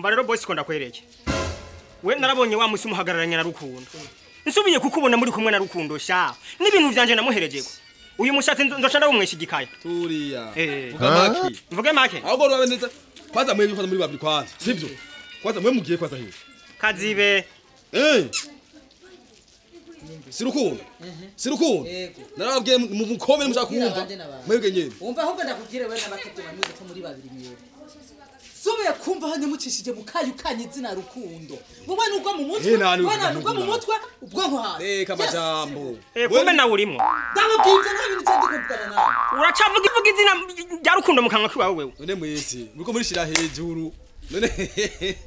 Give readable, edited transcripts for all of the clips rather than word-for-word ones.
Umva rero boss ko ndakwereke. We narabonye wa musi umuhagararanye na Rukundo. Nsubiye kukubona muri kumwe na Rukundo sha. N'ibintu vyanje namuherejeko. Uyu mushatsi ndoca ndabumwesha igikaya. Turiya. Vuga maki. Mvuge make. Ahubwo rwabe neza. Kwanza mwe bifata muri babiri kwanza. Sivyo? Kwanza mwe mugiye kwanza hiyo. Kazibe. Sirukundo. Sirukundo. Narababwiye mu mukome mushaka kumva. Mwebwe nyene. Umva ahubwo ndakubwire wewe n'abatetwe bameze ko muri babiri mwe. Sobe kumva hanye mucishije mukayu kanye izina Rukundo. Wowe nubwo mu mutwe. Wowe nubwo mu mutwe ubwonko hasi. Reka majambo. Kumbe nawe urimo. Ndababwije nta bintu cyandi kuvugana nawe. Uracavuga ivuga izina rya Rukundo mu kanwa kiwawe wewe. None mwese muko muri shira hejuru. None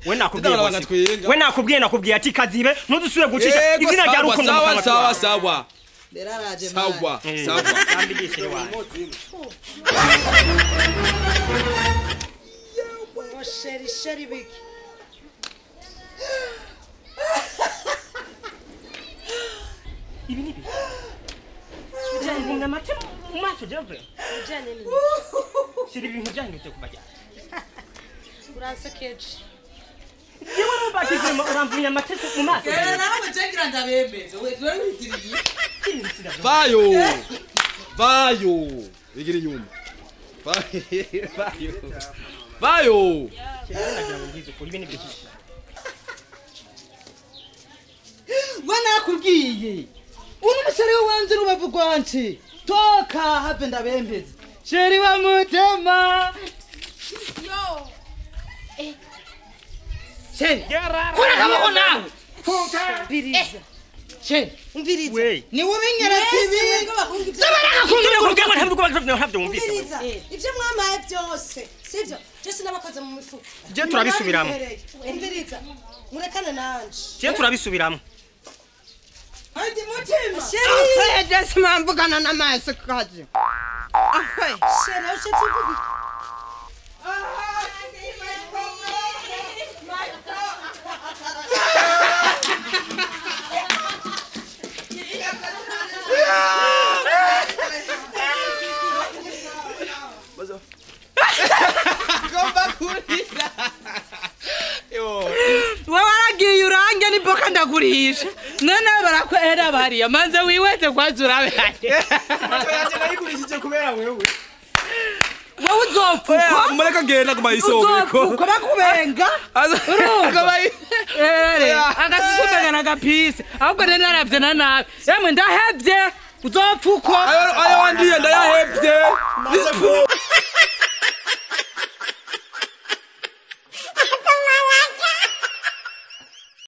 we nakubwiye ati Kazibe ntudusubire gucisha izina rya Rukundo mu kanwa sawa sawa. Deraraje sawa sawa. Ambigishire wawe. Sheri biki. Ibi nibi. Ujanye na mate mu maso jove. Ujanye ni. Shiri ibintu byahindutse kubajya. Uransekeje. Yewe n'ubakije uramvunya mate mu maso. Kera nawe cekira ndabemeze. Wewe witiriye. Vayo. Vayo. Bigira inyuma. Vayo. Vayo. Mwana akubwiye. Uno musore wanje rubavu rwanje. Toka have ndabembeze. Sheri wa mutema. Yo. Sheri. Kora kama nawe. Biriza. Sheri. Umviriza. Ni womenyera tibi. Umviriza. Ibyo mwamaye byose. Sivyo? Jese nabakoze mu mifuko. Je turabisubiramo. Umviriza. Murekane nanje. Je turabisubiramo. Hadi mutima. Sheri. Jese mambugana n'amaso kaje. Ahwe. Sheri, ushatse uvuga. Waragiye urange ni boka ndagurisha none barakwera bariya manze wiweze kwazura bihanye Yaje nayigurishije kubera wewe. wowe uzopfuka Mureka genda kuma isoko. uzopfuka bakubenga agasubenya na gapisi ahubwo rero naravye na nabi yemwe ndahevye uzopfuka Ayo wandiye ndayahevye.